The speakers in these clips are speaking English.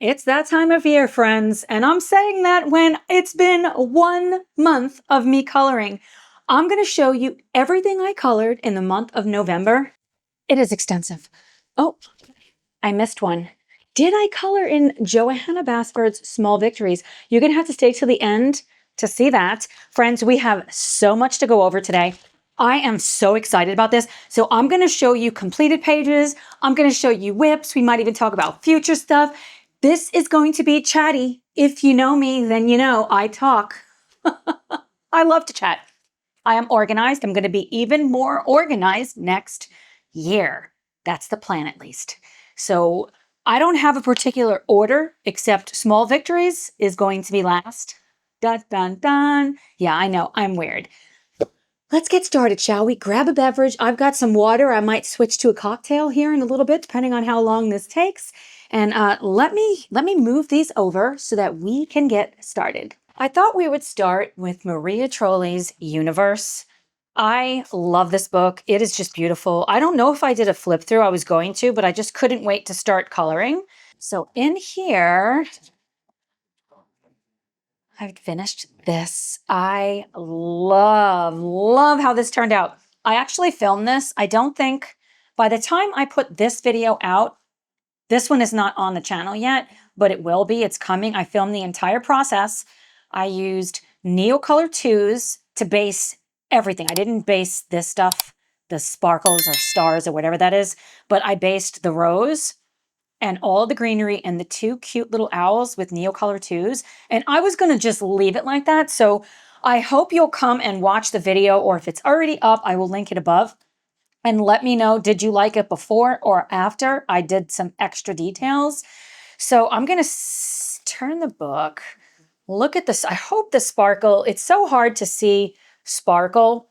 It's that time of year, friends, and I'm saying that when it's been 1 month of me coloring. I'm going to show you everything I colored in the month of November. It is extensive. Oh, I missed one. Did I color in Johanna Basford's Small Victories? You're going to have to stay till the end to see that. Friends, we have so much to go over today. I am so excited about this. So I'm going to show you completed pages. I'm going to show you whips. We might even talk about future stuff. This is going to be chatty. If you know me, then you know I talk. I love to chat. I am organized. I'm going to be even more organized next year. That's the plan, at least. So I don't have a particular order, except Small Victories is going to be last. Dun, dun, dun. Yeah, I know. I'm weird. Let's get started, shall we? Grab a beverage. I've got some water. I might switch to a cocktail here in a little bit, depending on how long this takes. And let me move these over so that we can get started. I thought we would start with Maria Trolli's Universe. I love this book. It is just beautiful. I don't know if I did a flip through. I was going to, but I just couldn't wait to start coloring. So in here, I've finished this. I love how this turned out. I actually filmed this. I don't think by the time I put this video out, this one is not on the channel yet, but it will be. It's coming. I filmed the entire process. I used Neocolor 2s to base everything. I didn't base this stuff, the sparkles or stars or whatever that is, but I based the rose and all the greenery and the two cute little owls with Neocolor 2s. And I was going to just leave it like that. So I hope you'll come and watch the video, or if it's already up, I will link it above. And let me know, did you like it before or after I did some extra details? So I'm going to turn the book. Look at this. I hope the sparkle, it's so hard to see sparkle,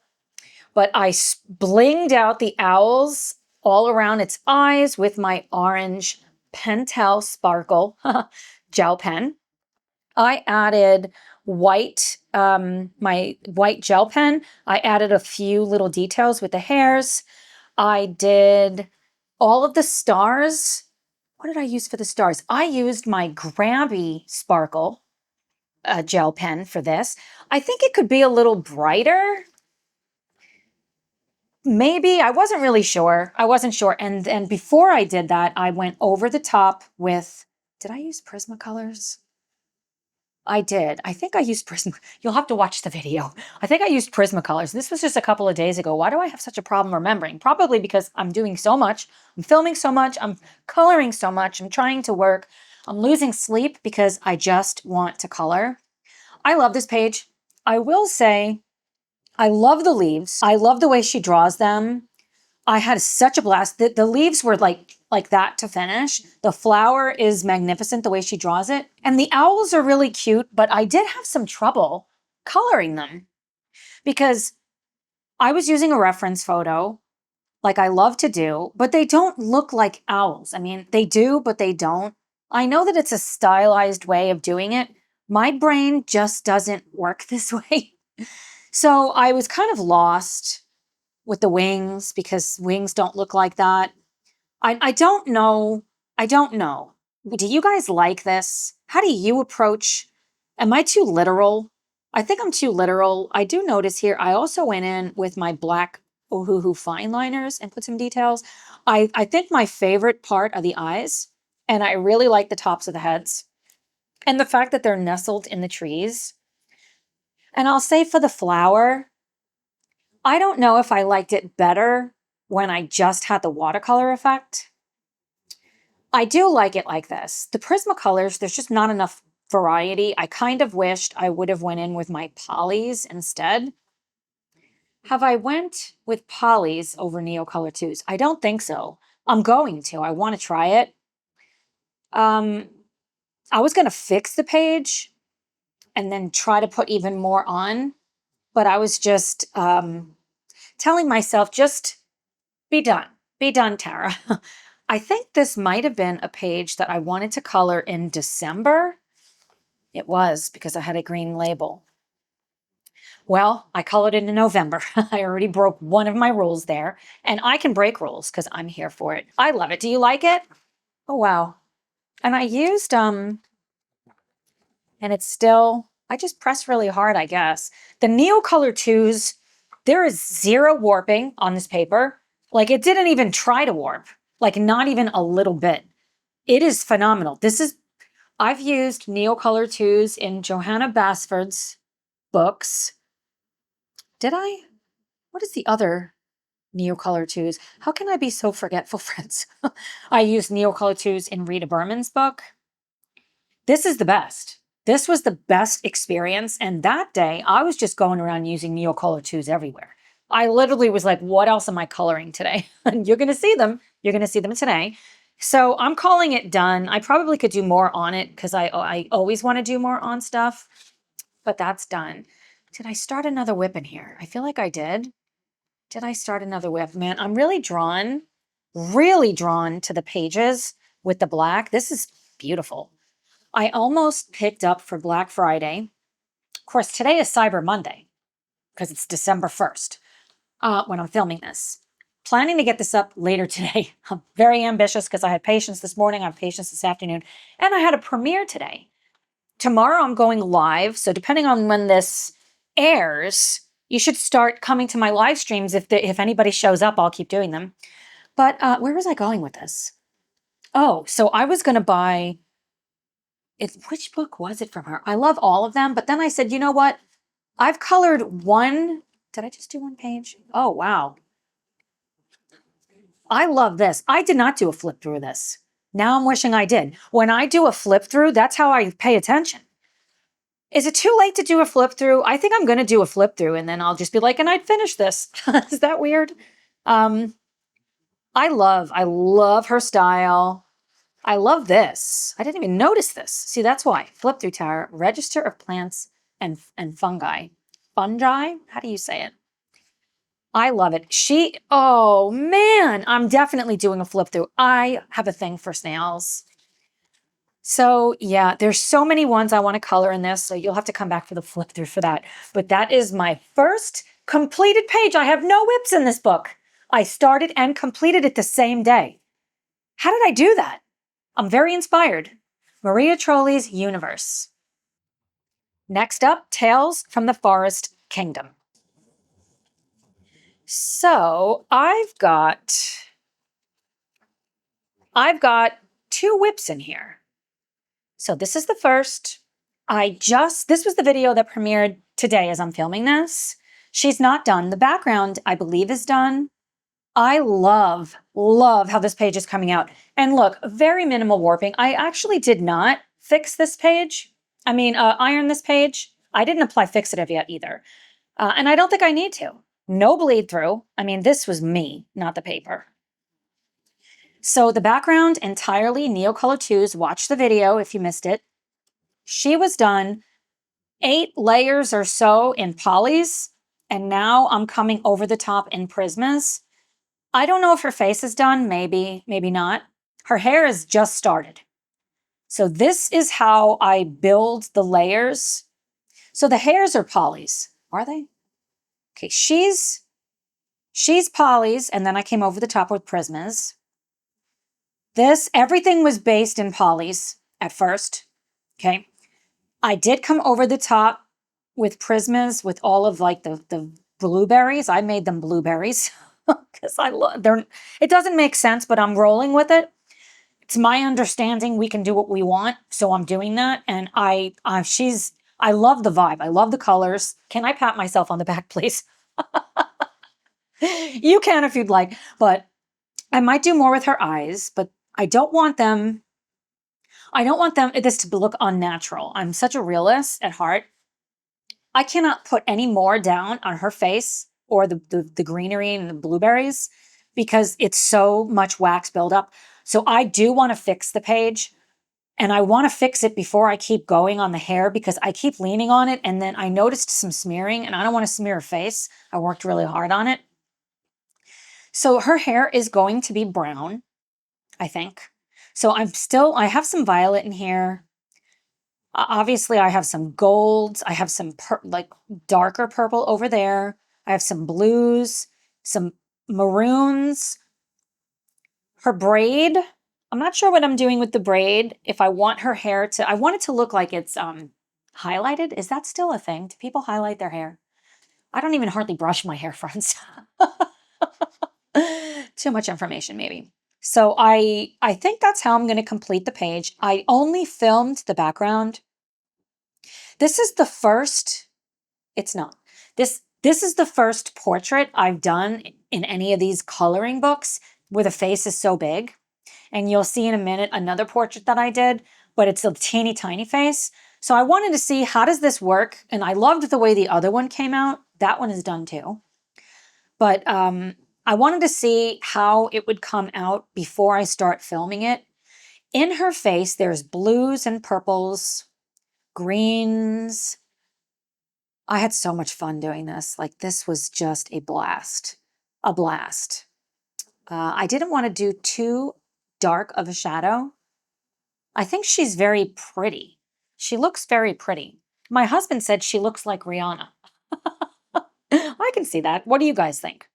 but I blinged out the owls all around its eyes with my orange Pentel Sparkle gel pen. I added white, my white gel pen. I added a few little details with the hairs. I did all of the stars. What did I use for the stars? I used my Grabby Sparkle gel pen for this. I think it could be a little brighter. Maybe. I wasn't really sure. I wasn't sure. And before I did that, I went over the top with, did I use Prismacolors? I did. I think I used Prism. You'll have to watch the video. I think I used Prismacolors. This was just a couple of days ago. Why do I have such a problem remembering? Probably because I'm doing so much. I'm filming so much. I'm coloring so much. I'm trying to work. I'm losing sleep because I just want to color. I love this page. I will say, I love the leaves. I love the way she draws them. I had such a blast. The leaves were like that to finish. The flower is magnificent the way she draws it. And the owls are really cute, but I did have some trouble coloring them because I was using a reference photo like I love to do, but they don't look like owls. I mean, they do, but they don't. I know that it's a stylized way of doing it. My brain just doesn't work this way. So I was kind of lost with the wings because wings don't look like that. I don't know. I don't know. Do you guys like this? How do you approach? Am I too literal? I think I'm too literal. I do notice here, I also went in with my black Ohuhu fine liners and put some details. I think my favorite part are the eyes, and I really like the tops of the heads and the fact that they're nestled in the trees. And I'll say for the flower, I don't know if I liked it better when I just had the watercolor effect. I do like it like this. The Prismacolors, there's just not enough variety. I kind of wished I would have went in with my polys instead. Have I went with polys over Neocolor 2s? I don't think so. I'm going to. I want to try it. I was going to fix the page and then try to put even more on, but I was just telling myself, just be done. Be done, Tara. I think this might have been a page that I wanted to color in December. It was because I had a green label. Well, I colored it in November. I already broke one of my rules there, and I can break rules because I'm here for it. I love it. Do you like it? Oh, wow. And I used, and it's still, I just press really hard, I guess. The Neocolor 2s, there is zero warping on this paper. Like it didn't even try to warp, like not even a little bit. It is phenomenal. I've used Neocolor 2s in Johanna Basford's books. Did I? What is the other Neocolor 2s? How can I be so forgetful, friends? I used Neocolor 2s in Rita Berman's book. This is the best. This was the best experience. And that day, I was just going around using Neocolor 2s everywhere. I literally was like, what else am I coloring today? And you're going to see them. You're going to see them today. So I'm calling it done. I probably could do more on it because I always want to do more on stuff. But that's done. Did I start another whip in here? I feel like I did. Did I start another whip? Man, I'm really drawn to the pages with the black. This is beautiful. I almost picked up for Black Friday. Of course, today is Cyber Monday because it's December 1st when I'm filming this. Planning to get this up later today. I'm very ambitious because I had patients this morning, I have patients this afternoon, and I had a premiere today. Tomorrow I'm going live, so depending on when this airs, you should start coming to my live streams. If anybody shows up, I'll keep doing them. But where was I going with this? Oh, so I was going to buy... which book was it from her? I love all of them, but then I said, you know what? I've colored one. Did I just do one page? Oh, wow. I love this. I did not do a flip through of this. Now I'm wishing I did. When I do a flip through, that's how I pay attention. Is it too late to do a flip through? I think I'm going to do a flip through and then I'll just be like, and I'd finish this. Is that weird? I love her style. I love this. I didn't even notice this. See, that's why. Flip through tower, register of plants and fungi. Fungi? How do you say it? I love it. Oh man, I'm definitely doing a flip through. I have a thing for snails. So yeah, there's so many ones I want to color in this, so you'll have to come back for the flip through for that. But that is my first completed page. I have no whips in this book. I started and completed it the same day. How did I do that? I'm very inspired. Maria Trolli's Universe. Next up, Tales from the Forest Kingdom. So I've got two whips in here. So this is the first. This was the video that premiered today as I'm filming this. She's not done. The background, I believe, is done. I love how this page is coming out. And look, very minimal warping. I actually did not fix this page. Iron this page. I didn't apply fixative yet either. And I don't think I need to. No bleed through. This was me, not the paper. So the background, entirely Neocolor 2s. Watch the video if you missed it. She was done 8 layers or so in polys. And now I'm coming over the top in Prismas. I don't know if her face is done, maybe not. Her hair is just started. So this is how I build the layers. So the hairs are polys, are they? Okay, she's polys, and then I came over the top with Prismas. Everything was based in polys at first, okay? I did come over the top with Prismas with all of like the blueberries. I made them blueberries. Because it doesn't make sense, but I'm rolling with it. It's my understanding we can do what we want, so I'm doing that. And I love the vibe. I love the colors. Can I pat myself on the back, please? You can if you'd like, but I might do more with her eyes, but I don't want this to look unnatural. I'm such a realist at heart. I cannot put any more down on her face or the greenery and the blueberries because it's so much wax buildup. So I do want to fix the page, and I want to fix it before I keep going on the hair because I keep leaning on it, and then I noticed some smearing, and I don't want to smear her face. I worked really hard on it. So her hair is going to be brown, I think. So I have some violet in here. Obviously, I have some golds. I have some darker purple over there. I have some blues, some maroons. Her braid, I'm not sure what I'm doing with the braid. If I want her hair to, I want it to look like it's highlighted. Is that still a thing? Do people highlight their hair? I don't even hardly brush my hair fronts. Too much information, maybe. So I think that's how I'm going to complete the page. I only filmed the background. This is the first, it's not. This is the first portrait I've done in any of these coloring books where the face is so big. And you'll see in a minute another portrait that I did, but it's a teeny tiny face. So I wanted to see, how does this work? And I loved the way the other one came out. That one is done too. But I wanted to see how it would come out before I start filming it. In her face, there's blues and purples, greens. I had so much fun doing this. Like, this was just a blast. A blast. I didn't want to do too dark of a shadow. I think she's very pretty. She looks very pretty. My husband said she looks like Rihanna. I can see that. What do you guys think?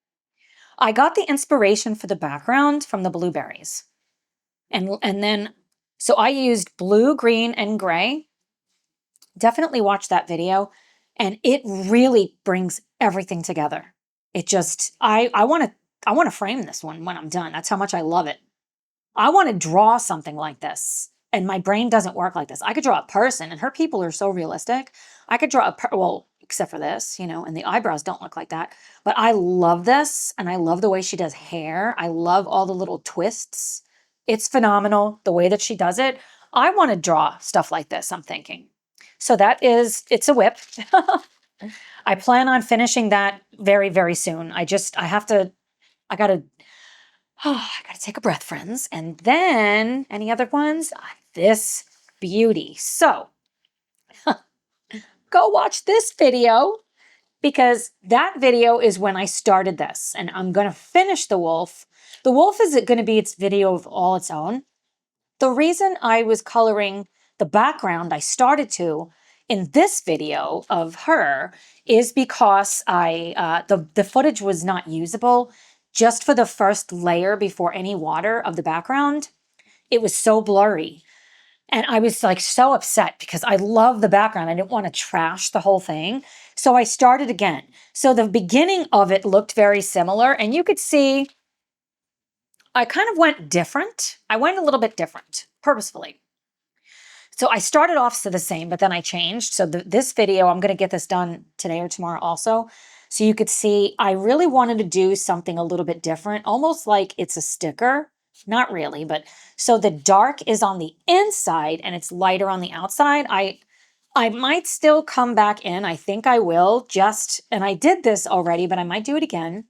I got the inspiration for the background from the blueberries. And then, so I used blue, green, and gray. Definitely watch that video. And it really brings everything together. It just, I want to frame this one when I'm done. That's how much I love it. I want to draw something like this. And my brain doesn't work like this. I could draw a person, and her people are so realistic. I could draw well, except for this, you know, and the eyebrows don't look like that. But I love this, and I love the way she does hair. I love all the little twists. It's phenomenal, the way that she does it. I want to draw stuff like this, I'm thinking. So it's a whip. I plan on finishing that very, very soon. I gotta take a breath, friends. And then, any other ones? This beauty. So, go watch this video, because that video is when I started this. And I'm going to finish the wolf. The wolf is going to be its video of all its own. The reason I was coloring the background, I started to, in this video of her, is because the footage was not usable just for the first layer before any water of the background. It was so blurry. And I was like so upset because I love the background. I didn't want to trash the whole thing. So I started again. So the beginning of it looked very similar, and you could see I kind of went different. I went a little bit different, purposefully. So I started off the same, but then I changed. So this video, I'm going to get this done today or tomorrow also. So you could see I really wanted to do something a little bit different, almost like it's a sticker. Not really, but so the dark is on the inside and it's lighter on the outside. I might still come back in. I think I will and I did this already, but I might do it again.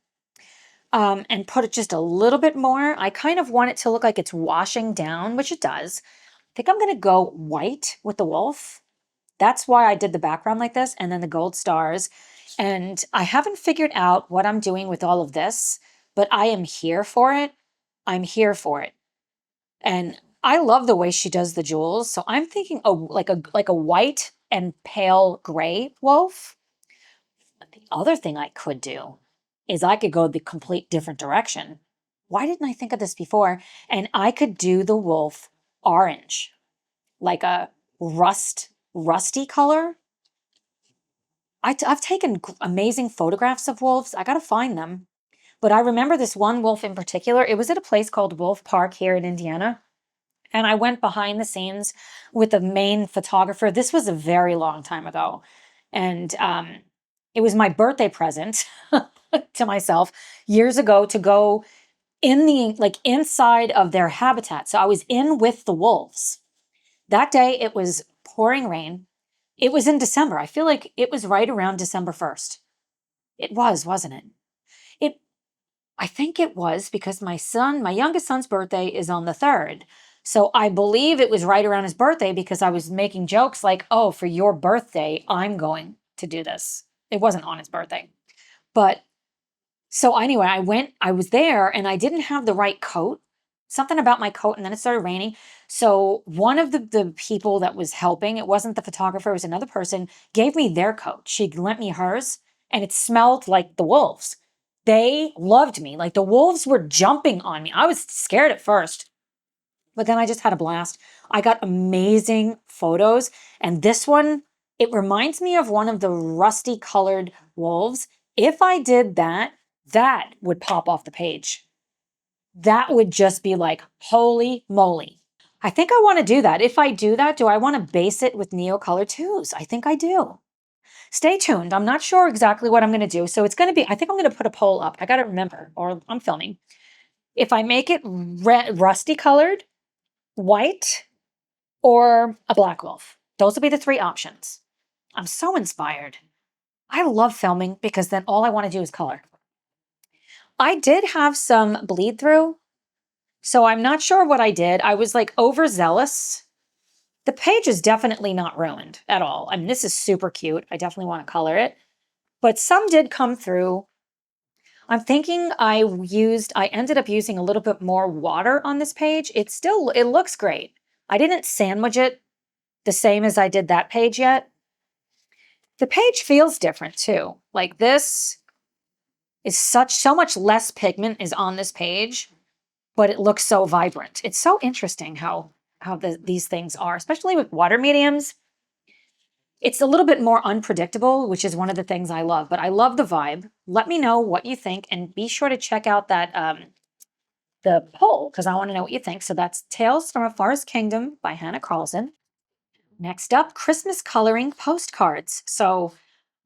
And put it just a little bit more. I kind of want it to look like it's washing down, which it does. I think I'm going to go white with the wolf. That's why I did the background like this, and then the gold stars. And I haven't figured out what I'm doing with all of this, but I am here for it. I'm here for it. And I love the way she does the jewels. So I'm thinking like a white and pale gray wolf. But the other thing I could do is I could go the complete different direction. Why didn't I think of this before? And I could do the wolf orange, like a rusty color. I've taken amazing photographs of wolves. I got to find them. But I remember this one wolf in particular. It was at a place called Wolf Park here in Indiana. And I went behind the scenes with the main photographer. This was a very long time ago. And it was my birthday present to myself years ago to go in inside of their habitat. So I was in with the wolves. That day it was pouring rain. It was in December. I feel like it was right around December 1st. It was, wasn't it? I think it was because my youngest son's birthday is on the 3rd. So I believe it was right around his birthday because I was making jokes like, oh, for your birthday, I'm going to do this. It wasn't on his birthday. But so anyway, I was there and I didn't have the right coat, something about my coat, and then it started raining. So one of the people that was helping, it wasn't the photographer, it was another person, gave me their coat. She lent me hers and it smelled like the wolves. They loved me. Like the wolves were jumping on me. I was scared at first. But then I just had a blast. I got amazing photos. And this one, it reminds me of one of the rusty colored wolves. If I did that, that would pop off the page. That would just be like, holy moly. I think I want to do that. If I do that, do I want to base it with Neocolor 2s? I think I do. Stay tuned. I'm not sure exactly what I'm going to do. So it's going to be, I think I'm going to put a poll up. I got to remember, or I'm filming. If I make it rusty colored, white, or a black wolf. Those will be the 3 options. I'm so inspired. I love filming because then all I want to do is color. I did have some bleed through, so I'm not sure what I did. I was like overzealous. The page is definitely not ruined at all. I mean, this is super cute. I definitely want to color it. But some did come through. I'm thinking I ended up using a little bit more water on this page. It looks great. I didn't sandwich it the same as I did that page yet. The page feels different too. Like this is so much less pigment is on this page, but it looks so vibrant. It's so interesting how these things are, especially with water mediums. It's a little bit more unpredictable, which is one of the things I love, but I love the vibe. Let me know what you think, and be sure to check out that the poll, because I want to know what you think. So that's Tales from a Forest Kingdom by Hannah Carlson. Next up, Christmas coloring postcards. So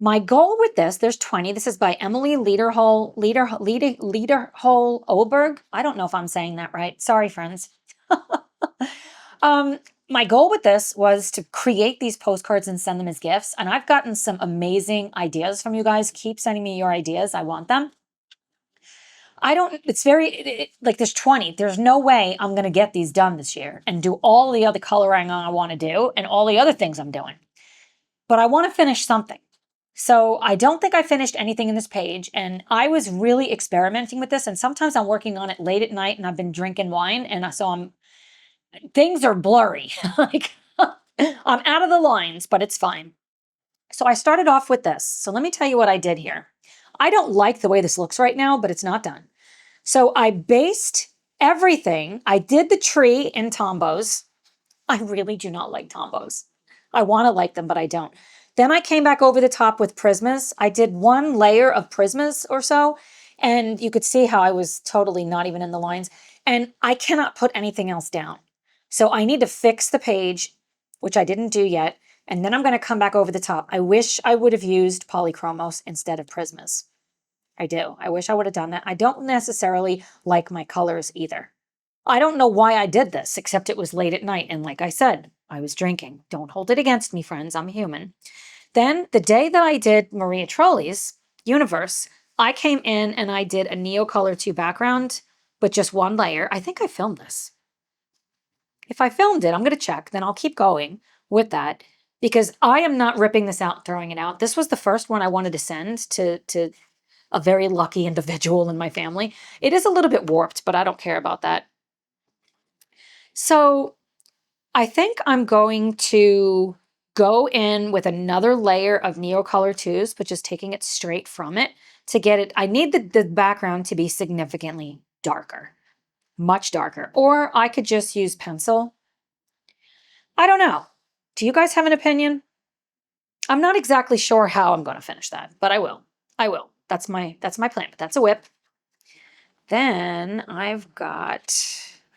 my goal with this, there's 20. This is by Emily Lederhole Oberg. I don't know if I'm saying that right. Sorry, friends. My goal with this was to create these postcards and send them as gifts. And I've gotten some amazing ideas from you guys. Keep sending me your ideas. I want them. There's 20. There's no way I'm going to get these done this year and do all the other coloring I want to do and all the other things I'm doing. But I want to finish something. So I don't think I finished anything in this page, and I was really experimenting with this, and sometimes I'm working on it late at night and I've been drinking wine, and so things are blurry. Like I'm out of the lines, but it's fine. So I started off with this. So let me tell you what I did here. I don't like the way this looks right now, but it's not done. So I based everything. I did the tree in Tombos. I really do not like Tombos. I want to like them, but I don't. Then I came back over the top with Prismas. I did 1 layer of Prismas or so, and you could see how I was totally not even in the lines. And I cannot put anything else down. So I need to fix the page, which I didn't do yet, and then I'm going to come back over the top. I wish I would have used Polychromos instead of Prismas. I do. I wish I would have done that. I don't necessarily like my colors either. I don't know why I did this, except it was late at night, and like I said, I was drinking. Don't hold it against me, friends. I'm human. Then the day that I did Maria Trolli's Universe, I came in and I did a Neocolor 2 background, but just 1 layer. I think I filmed this. If I filmed it, I'm going to check. Then I'll keep going with that because I am not ripping this out and throwing it out. This was the first one I wanted to send to a very lucky individual in my family. It is a little bit warped, but I don't care about that. So I think I'm going to go in with another layer of Neocolor 2s, but just taking it straight from it to get it. I need the background to be significantly darker, much darker. Or I could just use pencil. I don't know. Do you guys have an opinion? I'm not exactly sure how I'm going to finish that, but I will. I will. That's my plan, but that's a whip. Then I've got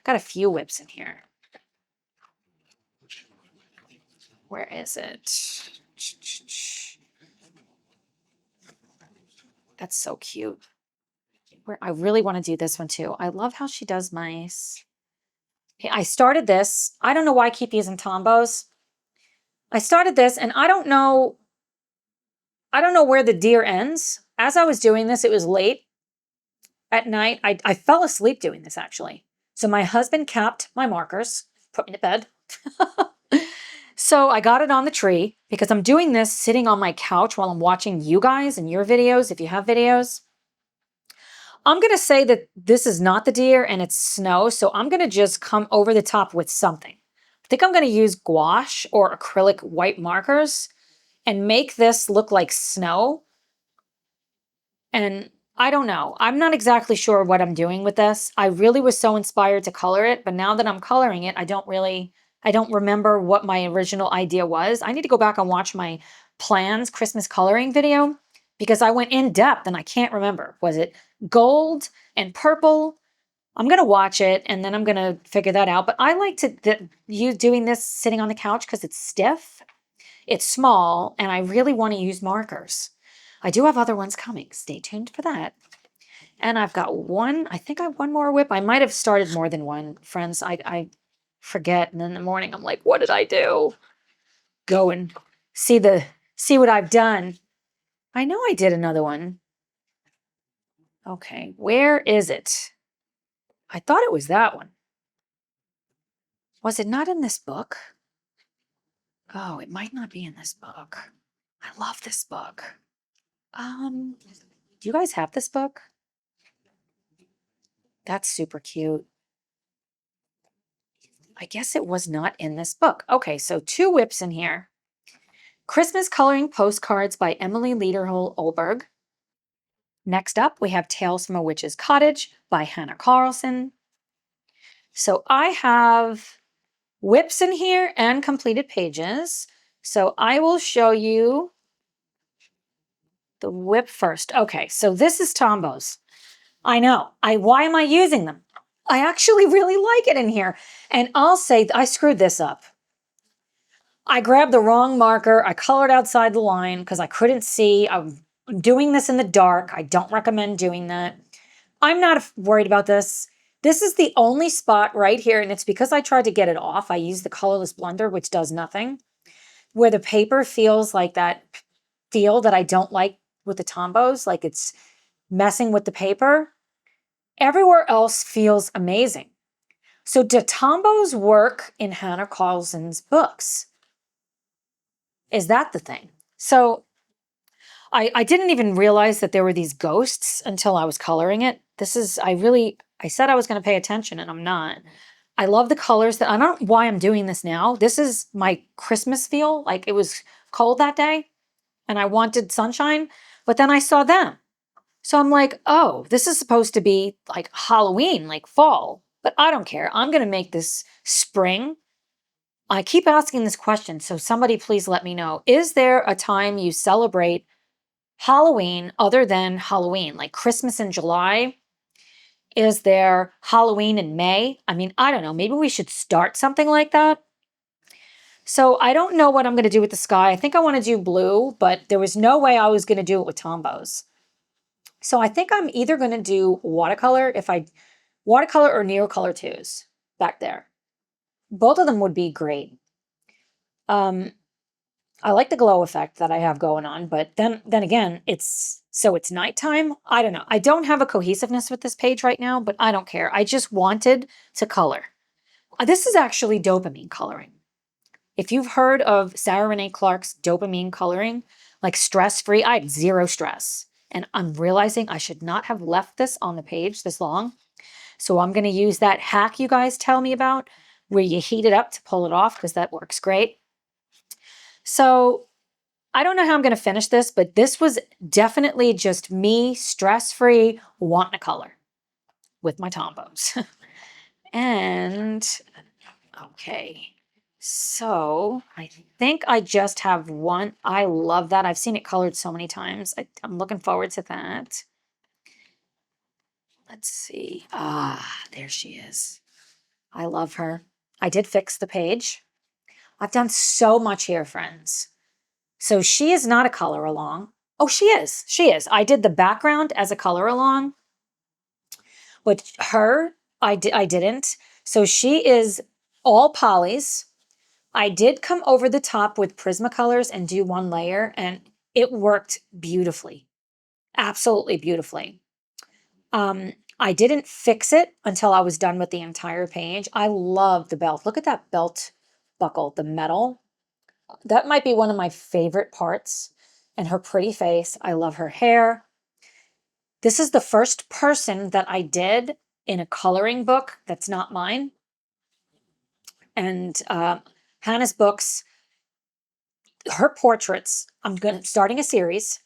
a few whips in here. Where is it? That's so cute. I really want to do this one too. I love how she does mice. Okay, I started this. I don't know why I keep using Tombos. I started this and I don't know where the deer ends. As I was doing this, it was late at night. I fell asleep doing this actually. So my husband capped my markers, put me to bed. So I got it on the tree because I'm doing this sitting on my couch while I'm watching you guys and your videos, if you have videos. I'm going to say that this is not the deer and it's snow, so I'm going to just come over the top with something. I think I'm going to use gouache or acrylic white markers and make this look like snow. And I don't know. I'm not exactly sure what I'm doing with this. I really was so inspired to color it, but now that I'm coloring it, I don't remember what my original idea was. I need to go back and watch my plans Christmas coloring video because I went in depth and I can't remember. Was it gold and purple? I'm going to watch it and then I'm going to figure that out. But I like you doing this sitting on the couch because it's stiff, it's small, and I really want to use markers. I do have other ones coming. Stay tuned for that. And I've got one, I think I have one more whip. I might have started more than one, friends. I forget. And in the morning, I'm like, what did I do? Go and see what I've done. I know I did another one. Okay, where is it? I thought it was that one. Was it not in this book? Oh, it might not be in this book. I love this book. Do you guys have this book? That's super cute. I guess it was not in this book. Okay, so 2 whips in here. Christmas Coloring Postcards by Emily Lederhol Olberg. Next up, we have Tales from a Witch's Cottage by Hannah Carlson. So I have whips in here and completed pages. So I will show you the whip first. Okay, so this is Tombo's. I know. Why am I using them? I actually really like it in here. And I'll say I screwed this up. I grabbed the wrong marker. I colored outside the line because I couldn't see. I'm doing this in the dark. I don't recommend doing that. I'm not worried about this. This is the only spot right here, and it's because I tried to get it off. I used the colorless blender, which does nothing, where the paper feels like that feel that I don't like with the Tombos, like it's messing with the paper. Everywhere else feels amazing. So do Tombos work in Hannah Carlson's books? Is that the thing? So I didn't even realize that there were these ghosts until I was coloring it. I said I was going to pay attention and I'm not. I love the colors that I don't know why I'm doing this now. This is my Christmas feel. Like it was cold that day and I wanted sunshine, but then I saw them. So I'm like, oh, this is supposed to be like Halloween, like fall, but I don't care. I'm going to make this spring. I keep asking this question, so somebody please let me know. Is there a time you celebrate Halloween other than Halloween, like Christmas in July? Is there Halloween in May? I mean, I don't know. Maybe we should start something like that. So I don't know what I'm going to do with the sky. I think I want to do blue, but there was no way I was going to do it with Tombos. So I think I'm either going to do watercolor watercolor or Neocolor 2s back there. Both of them would be great. I like the glow effect that I have going on, but then again, it's nighttime. I don't know. I don't have a cohesiveness with this page right now, but I don't care. I just wanted to color. This is actually dopamine coloring. If you've heard of Sarah Renee Clark's dopamine coloring, like stress-free, I had 0 stress. And I'm realizing I should not have left this on the page this long. So I'm going to use that hack you guys tell me about where you heat it up to pull it off because that works great. So I don't know how I'm going to finish this, but this was definitely just me, stress-free, wanting to color with my Tombos. And, okay, so I think I just have one. I love that. I've seen it colored so many times. I'm looking forward to that. Let's see. Ah, there she is. I love her. I did fix the page. I've done so much here, friends. So she is not a color along. Oh, she is. She is. I did the background as a color along, but her, I didn't. So she is all polys. I did come over the top with Prismacolors and do one layer, and it worked beautifully. Absolutely beautifully. I didn't fix it until I was done with the entire page. I love the belt. Look at that belt buckle, the metal. That might be one of my favorite parts. And her pretty face. I love her hair. This is the first person that I did in a coloring book that's not mine. And Hannah's books, her portraits, I'm starting a series.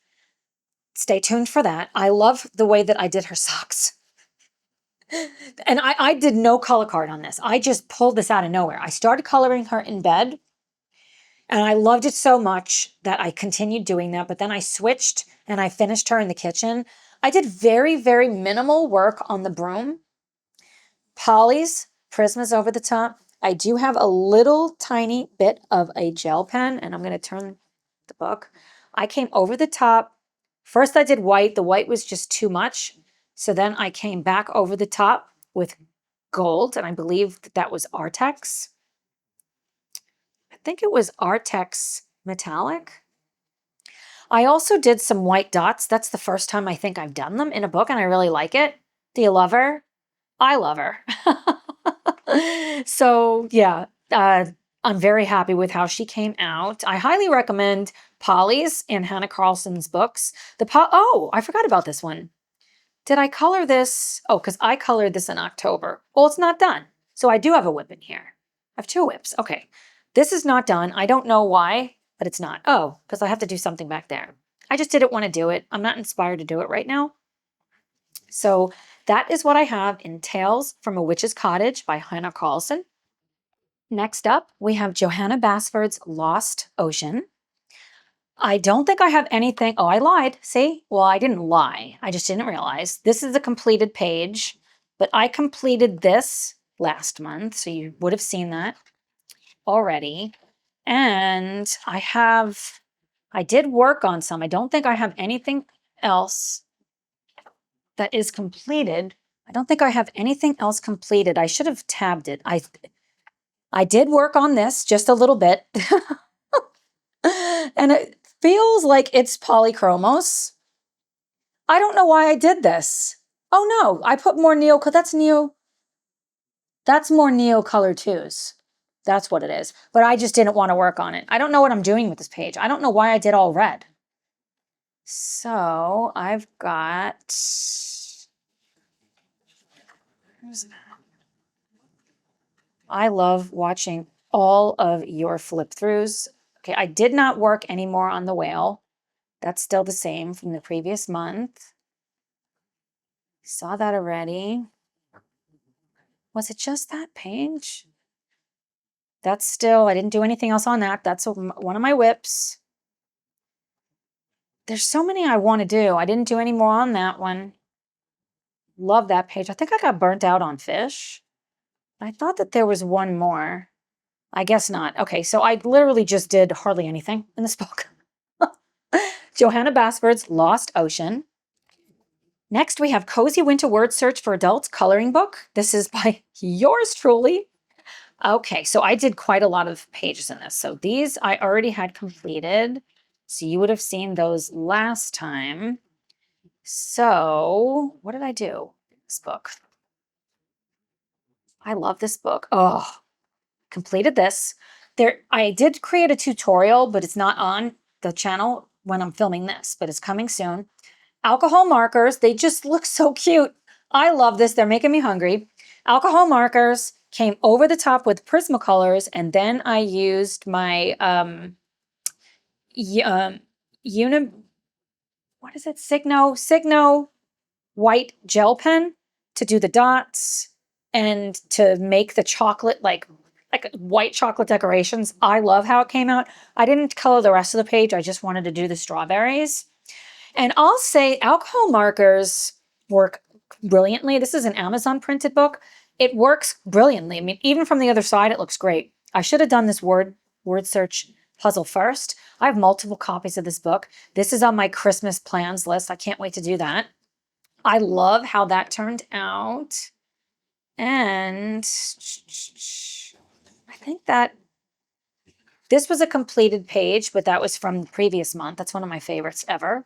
Stay tuned for that. I love the way that I did her socks. And I did no color card on this. I just pulled this out of nowhere. I started coloring her in bed, and I loved it so much that I continued doing that. But then I switched and I finished her in the kitchen. I did very, very minimal work on the broom. Polly's Prisma's over the top. I do have a little tiny bit of a gel pen, and I'm going to turn the book. I came over the top. First I did white. The white was just too much. So then I came back over the top with gold, and I believe that was Artex. I think it was Artex Metallic. I also did some white dots. That's the first time I think I've done them in a book, and I really like it. Do you love her? I love her. So yeah, I'm very happy with how she came out. I highly recommend Polly's and Hannah Carlson's books. Oh, I forgot about this one. Did I color this? Oh, because I colored this in October. Well, it's not done. So I do have a whip in here. I have 2 whips. Okay. This is not done. I don't know why, but it's not. Oh, because I have to do something back there. I just didn't want to do it. I'm not inspired to do it right now. So that is what I have in Tales from a Witch's Cottage by Hannah Carlson. Next up, we have Johanna Basford's Lost Ocean. I don't think I have anything. Oh, I lied. See? Well, I didn't lie. I just didn't realize. This is a completed page, but I completed this last month, so you would have seen that already. And I did work on some. I don't think I have anything else that is completed. I don't think I have anything else completed. I should have tabbed it. I did work on this just a little bit. And it feels like it's polychromos. I don't know why I did this. Oh no, I put more neo, because that's more neo color twos. That's what it is. But I just didn't want to work on it. I don't know what I'm doing with this page. I don't know why I did all red. So I've got... I love watching all of your flip throughs. Okay, I did not work anymore on the whale. That's still the same from the previous month. Saw that already. Was it just that page? That's still, I didn't do anything else on that. That's one of my whips. There's so many I want to do. I didn't do any more on that one. Love that page. I think I got burnt out on fish. I thought that there was one more. I guess not. Okay, so I literally just did hardly anything in this book. Johanna Basford's Lost Ocean. Next, we have Cozy Winter Word Search for Adults coloring book. This is by yours truly. Okay, so I did quite a lot of pages in this. So these I already had completed. So you would have seen those last time. So what did I do? This book. I love this book. Oh, completed this. I did create a tutorial, but it's not on the channel when I'm filming this, but it's coming soon. Alcohol markers, they just look so cute. I love this. They're making me hungry. Alcohol markers came over the top with Prismacolors, and then I used my Signo white gel pen to do the dots and to make the chocolate like white chocolate decorations. I love how it came out. I didn't color the rest of the page. I just wanted to do the strawberries. And I'll say alcohol markers work brilliantly. This is an Amazon printed book. It works brilliantly. I mean, even from the other side, it looks great. I should have done this word search puzzle first. I have multiple copies of this book. This is on my Christmas plans list. I can't wait to do that. I love how that turned out. And I think that this was a completed page, but that was from the previous month. That's one of my favorites ever.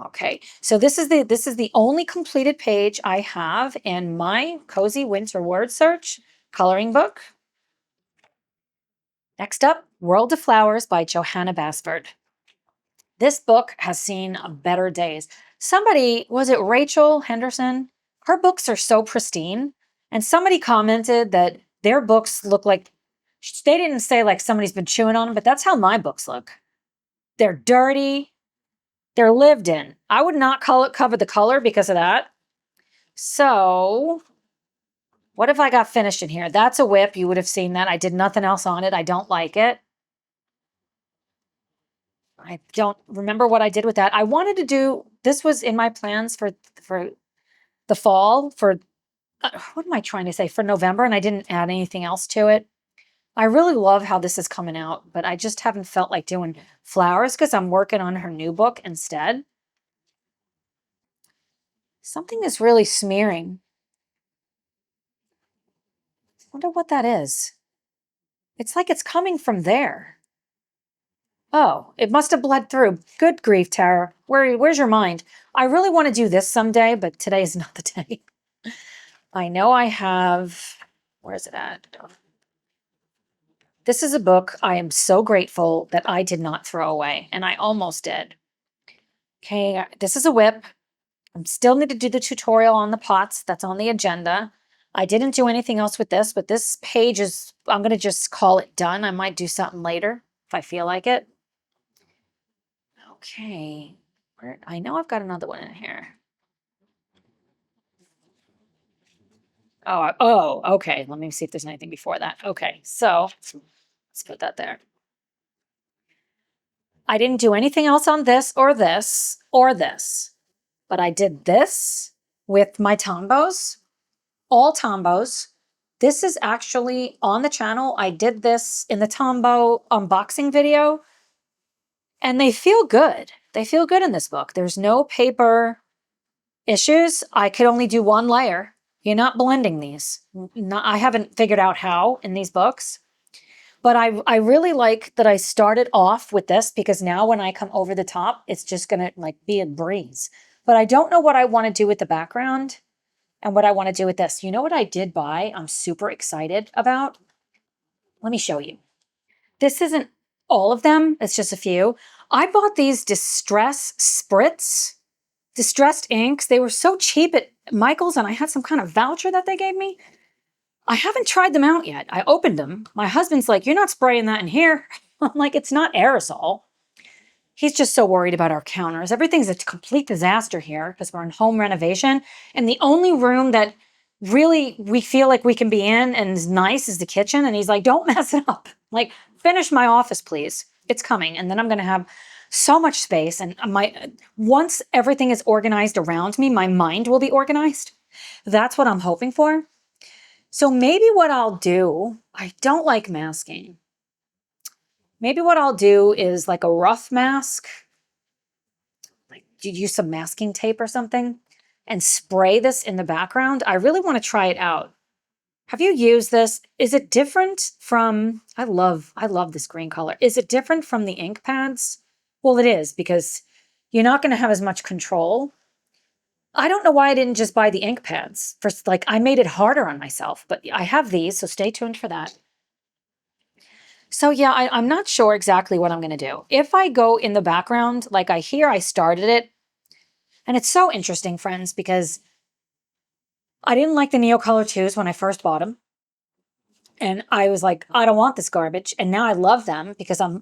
Okay, so this is the only completed page I have in my Cozy Winter Word Search coloring book. Next up, World of Flowers by Johanna Basford. This book has seen better days. Somebody, was it Rachel Henderson? Her books are so pristine. And somebody commented that their books look like, they didn't say like somebody's been chewing on them, but that's how my books look. They're dirty. They're lived in. I would not cover the color because of that. So what if I got finished in here? That's a whip. You would have seen that. I did nothing else on it. I don't like it. I don't remember what I did with that. I wanted to do, this was in my plans for the fall, for, what am I trying to say? For November, and I didn't add anything else to it. I really love how this is coming out, but I just haven't felt like doing flowers because I'm working on her new book instead. Something is really smearing. Wonder what that is. It's like it's coming from there. Oh, it must have bled through. Good grief, Tara. Where's your mind? I really want to do this someday, but today is not the day. I know I have, where is it at? This is a book I am so grateful that I did not throw away, and I almost did. Okay, this is a whip. I still need to do the tutorial on the pots. That's on the agenda. I didn't do anything else with this, but this page is, I'm going to just call it done. I might do something later if I feel like it. Okay, I know I've got another one in here. Oh, okay. Let me see if there's anything before that. Okay, so let's put that there. I didn't do anything else on this or this or this, but I did this with my Tombos, all Tombos. This is actually on the channel. I did this in the Tombow unboxing video, and they feel good. They feel good in this book. There's no paper issues. I could only do one layer. You're not blending these. I haven't figured out how in these books. But I really like that I started off with this because now when I come over the top, it's just going to like be a breeze. But I don't know what I want to do with the background and what I want to do with this. You know what I did buy? I'm super excited about. Let me show you. This isn't all of them. It's just a few. I bought these Distress Spritz, distressed inks. They were so cheap at Michael's, and I had some kind of voucher that they gave me. I haven't tried them out yet. I opened them. My husband's like, you're not spraying that in here. I'm like, it's not aerosol. He's just so worried about our counters. Everything's a complete disaster here because we're in home renovation. And the only room that really we feel like we can be in and is nice is the kitchen. And he's like, don't mess it up. Like, finish my office, please. It's coming. And then I'm going to have so much space. And once everything is organized around me, my mind will be organized. That's what I'm hoping for. So maybe what I'll do, I don't like masking. Maybe what I'll do is like a rough mask, like you use some masking tape or something and spray this in the background. I really want to try it out. Have you used this? Is it different from, I love this green color. Is it different from the ink pads? Well, it is because you're not going to have as much control. I don't know why I didn't just buy the ink pads. First, like I made it harder on myself, but I have these, so stay tuned for that. So yeah, I'm not sure exactly what I'm going to do. If I go in the background, like I started it, and it's so interesting, friends, because I didn't like the Neocolor 2s when I first bought them. And I was like, I don't want this garbage. And now I love them because I'm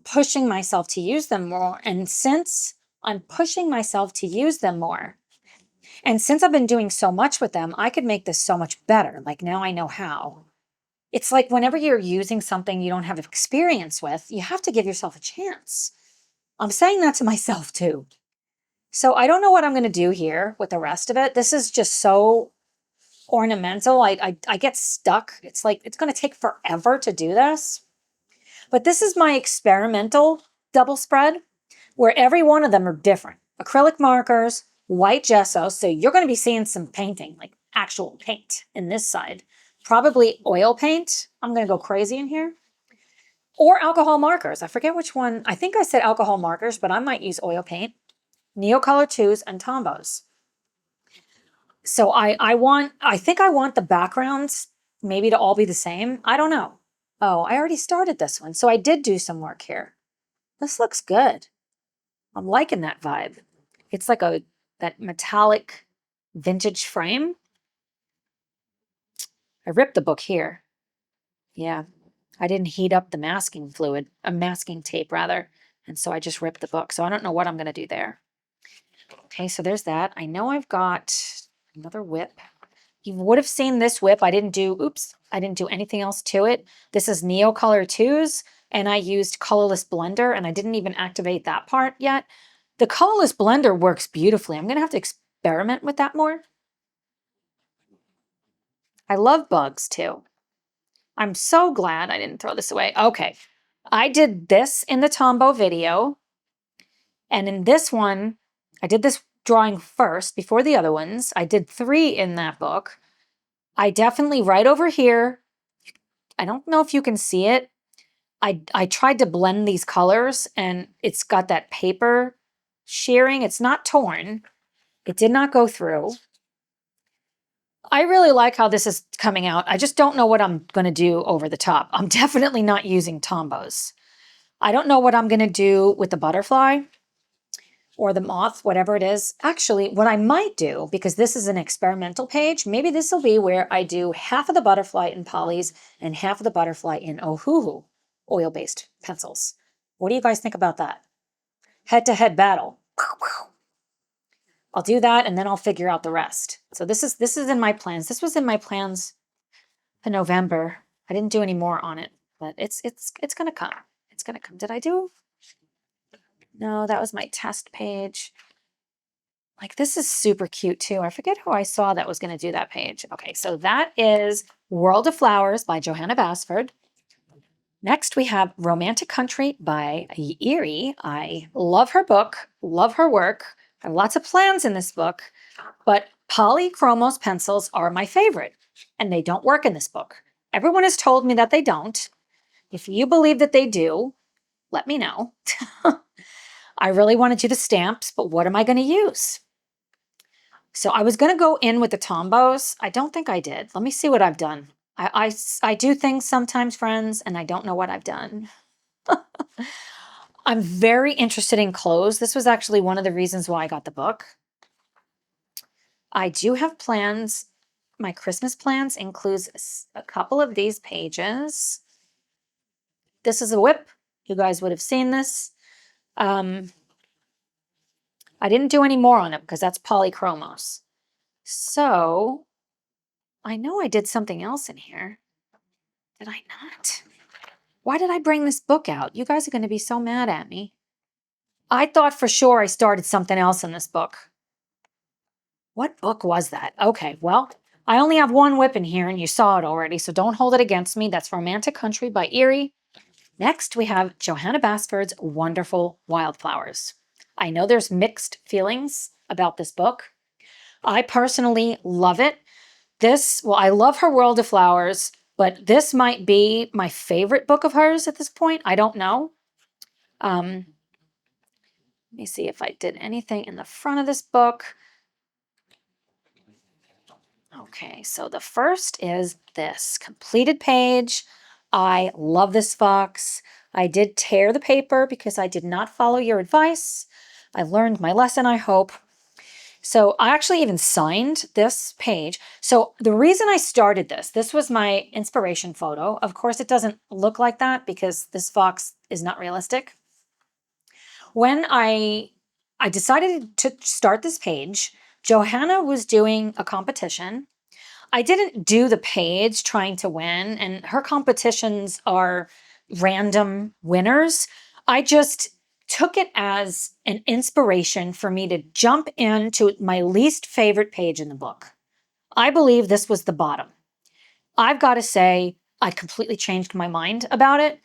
pushing myself to use them more. And since I'm pushing myself to use them more, and since I've been doing so much with them, I could make this so much better. Like now I know how. It's like whenever you're using something you don't have experience with, you have to give yourself a chance. I'm saying that to myself too. So I don't know what I'm going to do here with the rest of it. This is just so ornamental. I get stuck. It's like, it's going to take forever to do this. But this is my experimental double spread where every one of them are different. Acrylic markers, white gesso. So you're going to be seeing some painting, like actual paint in this side. Probably oil paint. I'm going to go crazy in here. Or alcohol markers. I forget which one. I think I said alcohol markers, but I might use oil paint. Neocolor 2s and Tombos. So I think I want the backgrounds maybe to all be the same. I don't know. Oh, I already started this one. So I did do some work here. This looks good. I'm liking that vibe. It's like that metallic vintage frame. I ripped the book here. Yeah, I didn't heat up the masking fluid, masking tape rather, And so I just ripped the book. So I don't know what I'm going to do there. Okay, so there's that. I know I've got another whip. You would have seen this whip. I didn't do anything else to it. This is Neo Color 2s, and I used colorless blender, and I didn't even activate that part yet. The colorless blender works beautifully. I'm going to have to experiment with that more. I love bugs too. I'm so glad I didn't throw this away. Okay, I did this in the Tombow video, and in this one, I did this drawing first before the other ones. I did 3 in that book. I definitely, right over here, I don't know if you can see it. I tried to blend these colors, and it's got that paper shearing. It's not torn. It did not go through. I really like how this is coming out. I just don't know what I'm going to do over the top. I'm definitely not using Tombows. I don't know what I'm going to do with the butterfly or the moth, whatever it is. Actually, what I might do, because this is an experimental page, maybe this will be where I do half of the butterfly in polys and half of the butterfly in Ohuhu oil-based pencils. What do you guys think about that? Head-to-head battle. I'll do that, and then I'll figure out the rest. So this is in my plans. This was in my plans in November. I didn't do any more on it, but it's gonna come. It's gonna come. Did I do? No, that was my test page. Like, this is super cute too. I forget who I saw that was gonna do that page. Okay, so that is World of Flowers by Johanna Basford. Next, we have Romantic Country by Erie. I love her book, love her work. I have lots of plans in this book, but polychromos pencils are my favorite, and they don't work in this book. Everyone has told me that they don't. If you believe that they do, let me know. I really want to do the stamps, but what am I going to use? So I was going to go in with the Tombows. I don't think I did. Let me see what I've done. I do things sometimes, friends, and I don't know what I've done. I'm very interested in clothes. This was actually one of the reasons why I got the book. I do have plans. My Christmas plans includes a couple of these pages. This is a whip. You guys would have seen this. I didn't do any more on it because that's polychromos. So I know I did something else in here. Did I not? Why did I bring this book out? You guys are going to be so mad at me. I thought for sure I started something else in this book. What book was that? Okay, well, I only have one whip in here and you saw it already, so don't hold it against me. That's Romantic Country by Erie. Next, we have Johanna Basford's Wonderful Wildflowers. I know there's mixed feelings about this book. I personally love it. I love her World of Flowers, but this might be my favorite book of hers at this point. I don't know. Let me see if I did anything in the front of this book. Okay, so the first is this completed page. I love this fox. I did tear the paper because I did not follow your advice. I learned my lesson, I hope. So I actually even signed this page. So the reason I started this was my inspiration photo. Of course, it doesn't look like that because this fox is not realistic. When I decided to start this page, Johanna was doing a competition. I didn't do the page trying to win, and her competitions are random winners. I just took it as an inspiration for me to jump into my least favorite page in the book. I believe this was the bottom. I've got to say, I completely changed my mind about it.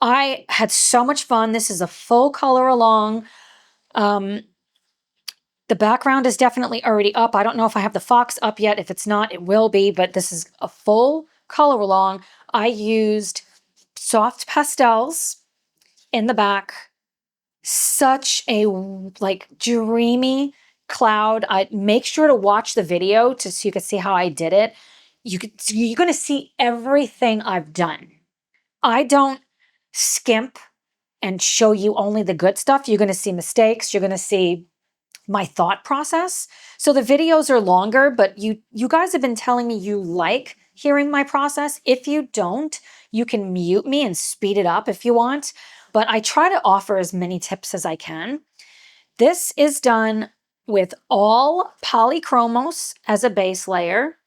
I had so much fun. This is a full color along. The background is definitely already up. I don't know if I have the fox up yet. If it's not, it will be, but this is a full color along. I used soft pastels in the back. Such a dreamy cloud. I make sure to watch the video so you can see how I did it. You're going to see everything I've done. I don't skimp and show you only the good stuff. You're going to see mistakes. You're going to see my thought process. So the videos are longer, but you guys have been telling me you like hearing my process. If you don't, you can mute me and speed it up if you want. but I try to offer as many tips as I can. This is done with all polychromos as a base layer.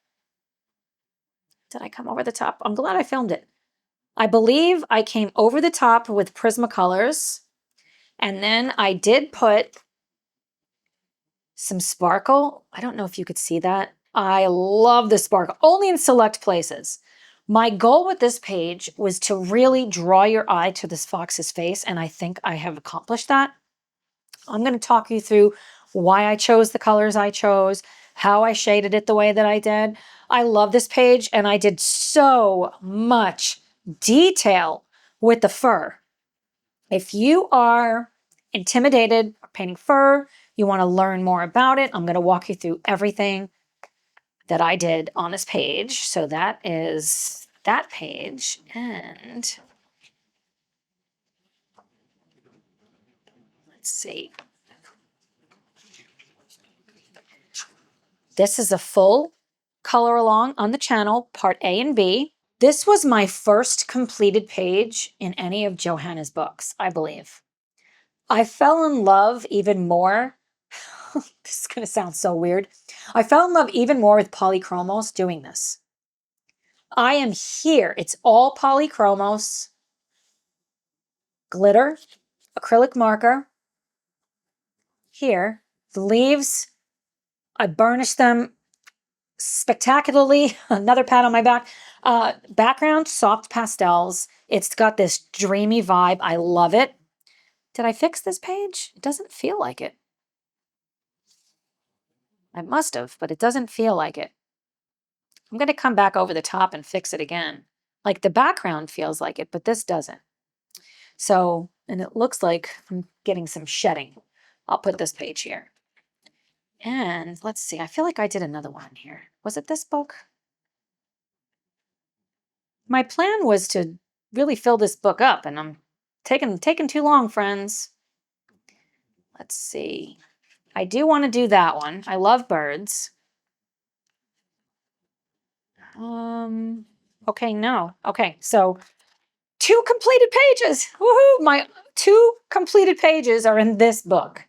Did I come over the top? I'm glad I filmed it. I believe I came over the top with Prismacolors, and then I did put some sparkle. I don't know if you could see that. I love the sparkle, only in select places. My goal with this page was to really draw your eye to this fox's face, and I think I have accomplished that. I'm going to talk you through why I chose the colors I chose, how I shaded it the way that I did. I love this page, and I did so much detail with the fur. If you are intimidated or painting fur, you want to learn more about it, I'm going to walk you through everything that I did on this page. So that is that page. And let's see. This is a full color along on the channel, part A and B. This was my first completed page in any of Johanna's books, I believe. I fell in love even more. This is going to sound so weird. I fell in love even more with polychromos doing this. I am here. It's all polychromos, glitter, acrylic marker. Here, the leaves, I burnished them spectacularly. Another pat on my back. Background, soft pastels. It's got this dreamy vibe. I love it. Did I fix this page? It doesn't feel like it. I must have, but it doesn't feel like it. I'm going to come back over the top and fix it again. Like the background feels like it, but this doesn't. So, and it looks like I'm getting some shedding. I'll put this page here. And let's see, I feel like I did another one here. Was it this book? My plan was to really fill this book up, and I'm taking too long, friends. Let's see. I do want to do that one. I love birds. Okay, no. Okay, so 2 completed pages. Woohoo! My 2 completed pages are in this book.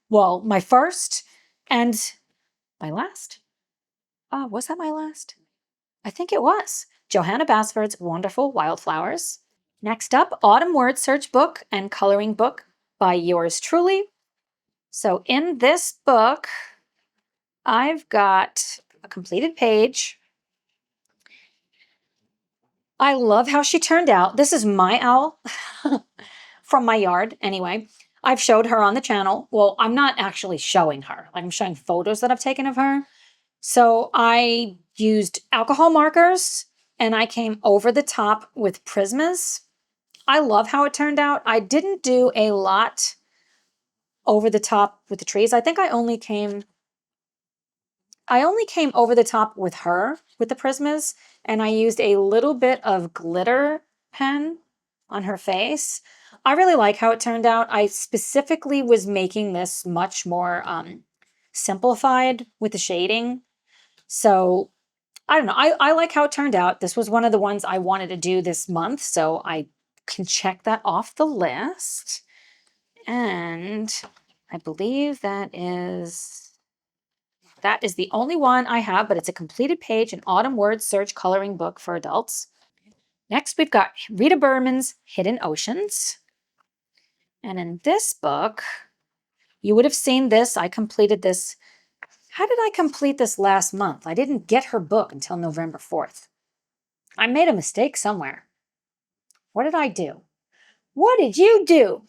Well, my first and my last. Was that my last? I think it was. Johanna Basford's Wonderful Wildflowers. Next up, Autumn Word Search Book and Coloring Book by yours truly. So in this book, I've got a completed page. I love how she turned out. This is my owl from my yard anyway. I've showed her on the channel. Well, I'm not actually showing her. I'm showing photos that I've taken of her. So I used alcohol markers and I came over the top with Prismas. I love how it turned out. I didn't do a lot over the top with the trees. I think I only came over the top with her with the Prismas, and I used a little bit of glitter pen on her face. I really like how it turned out. I specifically was making this much more simplified with the shading. So I don't know. I like how it turned out. This was one of the ones I wanted to do this month, so I can check that off the list. And I believe that is the only one I have, but it's a completed page, an Autumn Word Search coloring book for adults. Next, we've got Rita Berman's Hidden Oceans. And in this book, you would have seen this. I completed this. How did I complete this last month? I didn't get her book until November 4th. I made a mistake somewhere. What did I do? What did you do?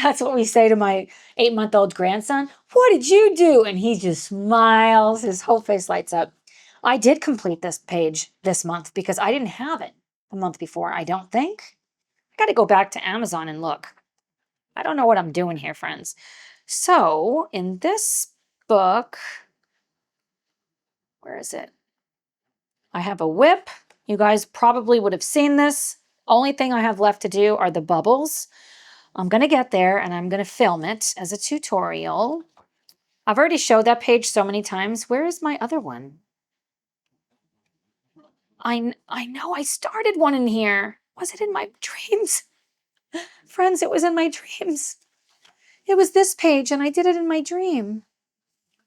That's what we say to my 8-month-old grandson. What did you do? And he just smiles. His whole face lights up. I did complete this page this month because I didn't have it the month before, I don't think. I got to go back to Amazon and look. I don't know what I'm doing here, friends. So in this book, where is it? I have a whip. You guys probably would have seen this. Only thing I have left to do are the bubbles. I'm going to get there and I'm going to film it as a tutorial. I've already showed that page so many times. Where is my other one? I know I started one in here. Was it in my dreams? friends, it was in my dreams. It was this page and I did it in my dream.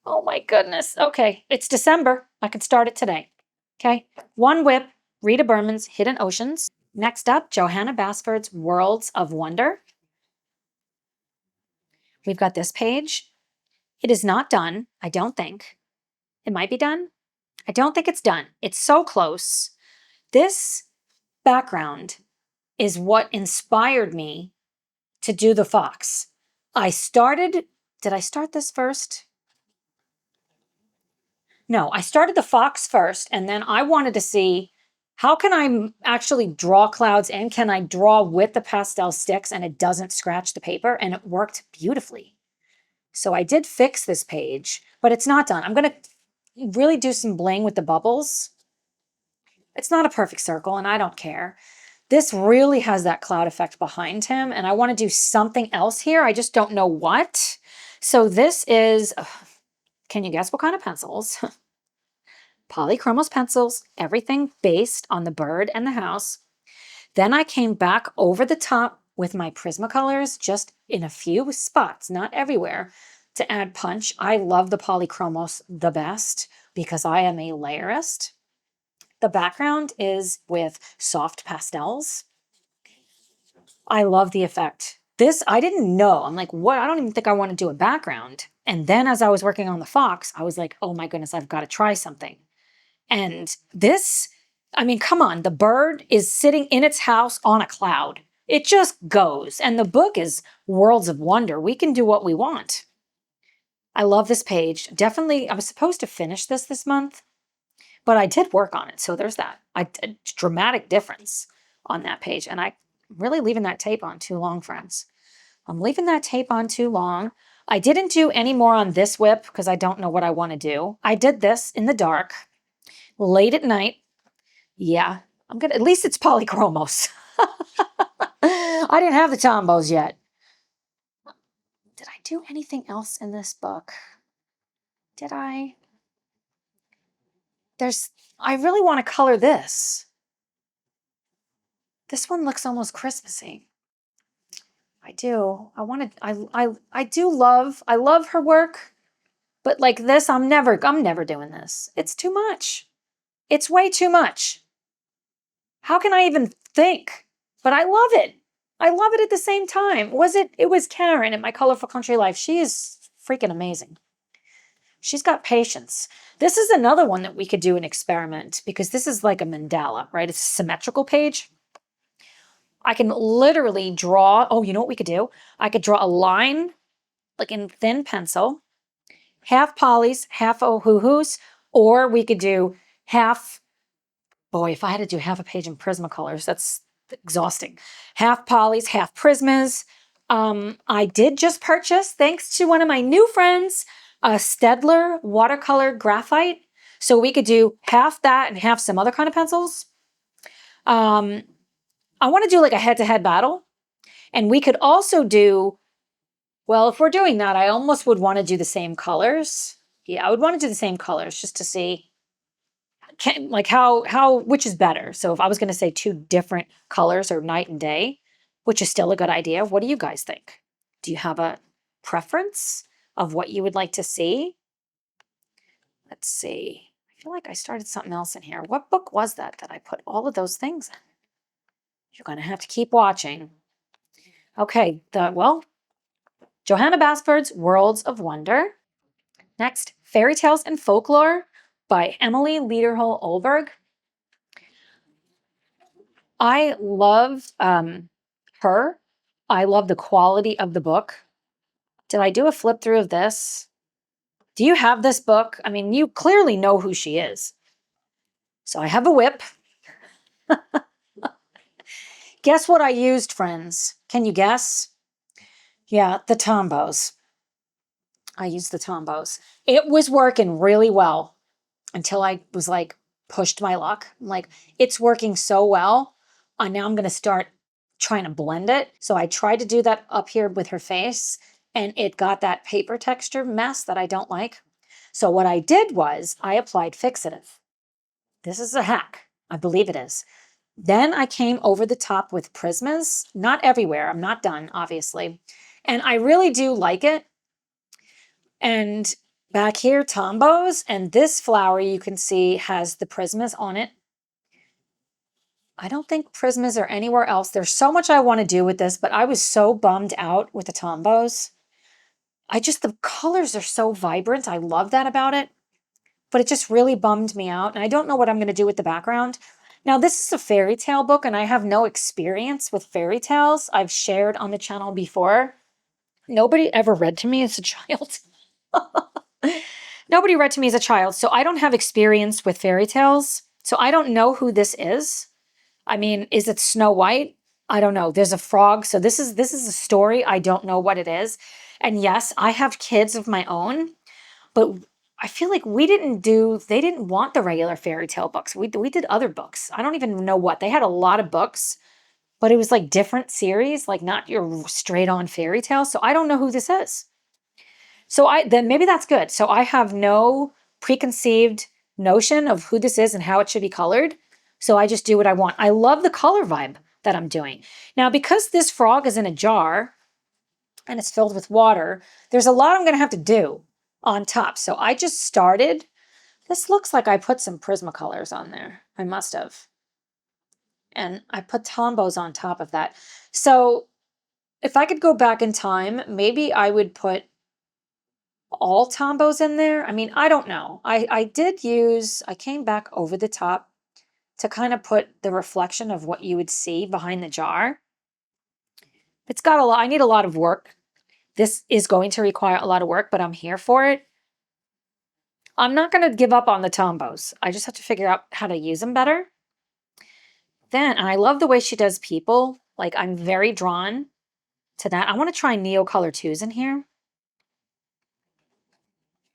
Oh my goodness. Okay, it's December. I can start it today. Okay, one whip, Rita Berman's Hidden Oceans. Next up, Johanna Basford's Worlds of Wonder. We've got this page. It is not done, I don't think. It might be done. I don't think it's done. It's so close. This background is what inspired me to do the fox. Did I start this first? No, I started the fox first, and then I wanted to see how can I actually draw clouds and can I draw with the pastel sticks and it doesn't scratch the paper, and it worked beautifully. So I did fix this page, but it's not done. I'm going to really do some bling with the bubbles. It's not a perfect circle, and I don't care. This really has that cloud effect behind him, and I want to do something else here. I just don't know what. So this is, can you guess what kind of pencils? Polychromos pencils, everything based on the bird and the house. Then I came back over the top with my Prismacolors, just in a few spots, not everywhere, to add punch. I love the Polychromos the best because I am a layerist. The background is with soft pastels. I love the effect. This, I didn't know. I'm like, what? I don't even think I want to do a background. And then as I was working on the fox, I was like, oh my goodness, I've got to try something. And this, I mean, come on, the bird is sitting in its house on a cloud. It just goes. And the book is Worlds of Wonder. We can do what we want. I love this page. Definitely, I was supposed to finish this month, but I did work on it. So there's that. A dramatic difference on that page. And I'm really leaving that tape on too long, friends. I'm leaving that tape on too long. I didn't do any more on this whip because I don't know what I want to do. I did this in the dark, late at night. Yeah, at least it's Polychromos. I didn't have the Tombos yet. Did I do anything else in this book? Did I? I really want to color this. This one looks almost Christmassy. I do. I love her work, but like this, I'm never doing this. It's too much. It's way too much. How can I even think? But I love it. I love it at the same time. It was Karen in My Colorful Country Life. She is freaking amazing. She's got patience. This is another one that we could do an experiment because this is like a mandala, right? It's a symmetrical page. I can literally draw, oh, you know what we could do? I could draw a line like in thin pencil, half polys, half ohuhus, or we could do half, boy, if I had to do half a page in Prismacolors, that's exhausting. Half polys, half Prismas. I did just purchase, thanks to one of my new friends, a Staedtler watercolor graphite. So we could do half that and half some other kind of pencils. I want to do like a head-to-head battle. And we could also do, well, if we're doing that, I almost would want to do the same colors. Yeah, I would want to do the same colors just to see which is better. So if I was going to say two different colors or night and day, which is still a good idea, what do you guys think? Do you have a preference of what you would like to see? Let's see. I feel like I started something else in here. What book was that I put all of those things in? You're going to have to keep watching. Okay, Johanna Basford's Worlds of Wonder. Next, Fairy Tales and Folklore by Emily Lederhol-Olberg. I love her. I love the quality of the book. Did I do a flip through of this? Do you have this book? I mean, you clearly know who she is. So I have a whip. Guess what I used, friends? Can you guess? Yeah, the Tombos. I used the Tombos. It was working really well until I was like, pushed my luck. I'm like, it's working so well. Now I'm going to start trying to blend it. So I tried to do that up here with her face, and it got that paper texture mess that I don't like. So what I did was I applied fixative. This is a hack. I believe it is. Then I came over the top with Prismas. Not everywhere. I'm not done, obviously. And I really do like it. And back here, Tombows. And this flower you can see has the Prismas on it. I don't think Prismas are anywhere else. There's so much I want to do with this, but I was so bummed out with the Tombows. The colors are so vibrant. I love that about it. But it just really bummed me out. And I don't know what I'm going to do with the background. Now, this is a fairy tale book, and I have no experience with fairy tales. I've shared on the channel before. Nobody ever read to me as a child. Nobody read to me as a child, so I don't have experience with fairy tales. So I don't know who this is. I mean, is it Snow White? I don't know. There's a frog. So this is a story. I don't know what it is. And yes, I have kids of my own, but I feel like they didn't want the regular fairy tale books. We did other books. I don't even know what. They had a lot of books, but it was like different series, like not your straight on fairy tale. So I don't know who this is. So then maybe that's good. So I have no preconceived notion of who this is and how it should be colored. So I just do what I want. I love the color vibe that I'm doing. Now, because this frog is in a jar and it's filled with water, there's a lot I'm going to have to do on top. So I just started. This looks like I put some Prismacolors on there. I must have. And I put Tombows on top of that. So if I could go back in time, maybe I would put all Tombows in there. I mean, I don't know. I came back over the top to kind of put the reflection of what you would see behind the jar. It's got a lot. I need a lot of work. This is going to require a lot of work, but I'm here for it. I'm not going to give up on the Tombows. I just have to figure out how to use them better. And I love the way she does people. Like, I'm very drawn to that. I want to try Neo Color 2s in here.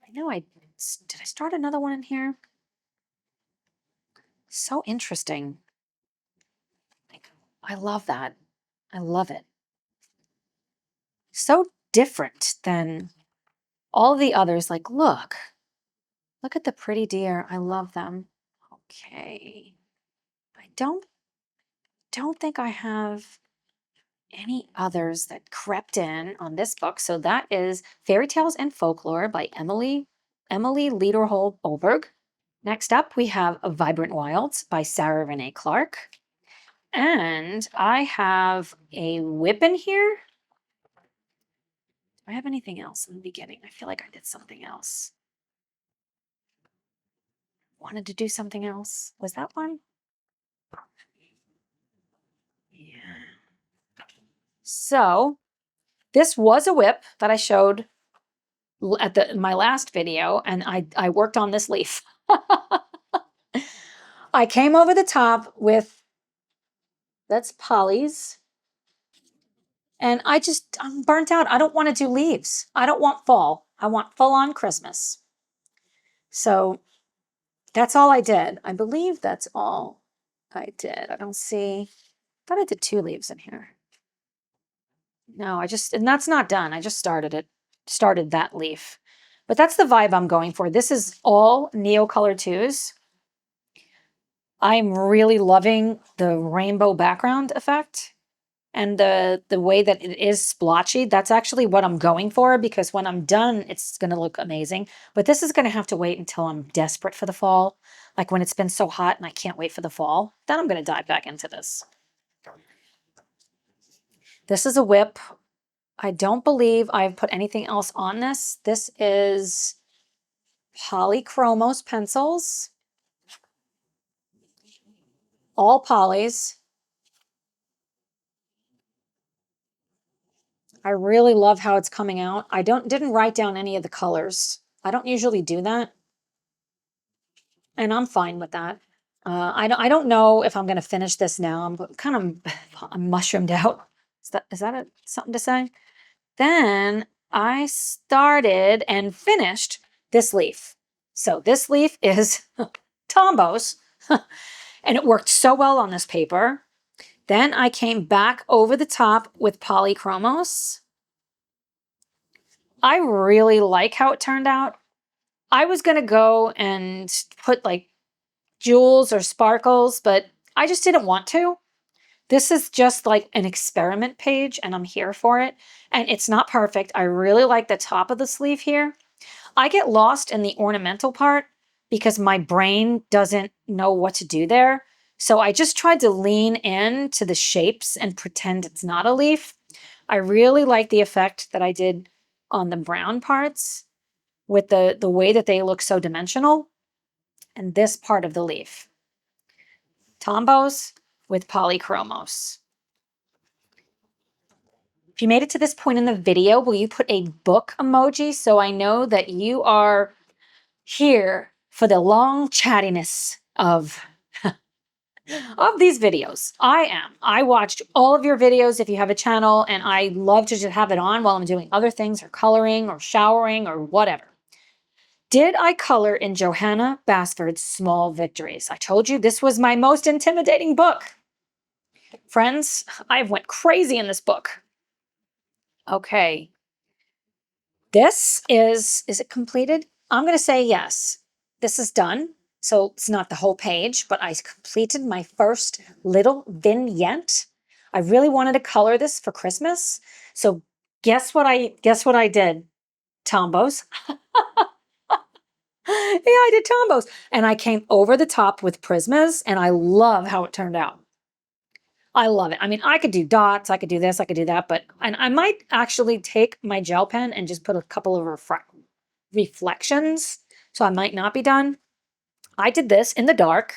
I know did I start another one in here? So interesting. Like, I love that. I love it. So different than all the others. Like, look at the pretty deer. I love them. Okay. I don't think I have any others that crept in on this book. So that is Fairy Tales and Folklore by Emily Lederhold Olberg. Next up, we have Vibrant Wilds by Sarah Renee Clark. And I have a whip in here. Do I have anything else in the beginning? I feel like I did something else. Wanted to do something else. Was that one? Yeah. So this was a whip that I showed at my last video, and I worked on this leaf. I came over the top with, that's Polly's. And I'm burnt out. I don't want to do leaves. I don't want fall. I want full on Christmas. So that's all I did. I believe that's all I did. I don't see, I thought I did 2 leaves in here. No, and that's not done. I just started that leaf. But that's the vibe I'm going for. This is all Neo Color 2s. I'm really loving the rainbow background effect and the way that it is splotchy. That's actually what I'm going for, because when I'm done, it's going to look amazing. But this is going to have to wait until I'm desperate for the fall, like when it's been so hot and I can't wait for the fall. Then I'm going to dive back into this. This is a whip. I don't believe I've put anything else on this. This is Polychromos pencils. All polys. I really love how it's coming out. I didn't write down any of the colors. I don't usually do that. And I'm fine with that. I don't know if I'm going to finish this now. I'm mushroomed out. Is that something to say? Then I started and finished this leaf. So this leaf is Tombows, and it worked so well on this paper. Then I came back over the top with Polychromos. I really like how it turned out. I was going to go and put like jewels or sparkles, but I just didn't want to. This is just like an experiment page and I'm here for it. And it's not perfect. I really like the top of the sleeve here. I get lost in the ornamental part because my brain doesn't know what to do there. So I just tried to lean in to the shapes and pretend it's not a leaf. I really like the effect that I did on the brown parts with the way that they look so dimensional. And this part of the leaf. Tombos with polychromos. If you made it to this point in the video, will you put a book emoji so I know that you are here for the long chattiness of these videos? I am. I watched all of your videos if you have a channel, and I love to just have it on while I'm doing other things or coloring or showering or whatever. Did I color in Johanna Basford's Small Victories? I told you this was my most intimidating book. Friends, I went crazy in this book. Okay. This is it completed? I'm going to say yes. This is done. So it's not the whole page, but I completed my first little vignette. I really wanted to color this for Christmas. So guess what I did? Tombos. Yeah, I did Tombos. And I came over the top with Prismas, and I love how it turned out. I love it. I mean, I could do dots, I could do this, I could do that, and I might actually take my gel pen and just put a couple of reflections, so I might not be done. I did this in the dark,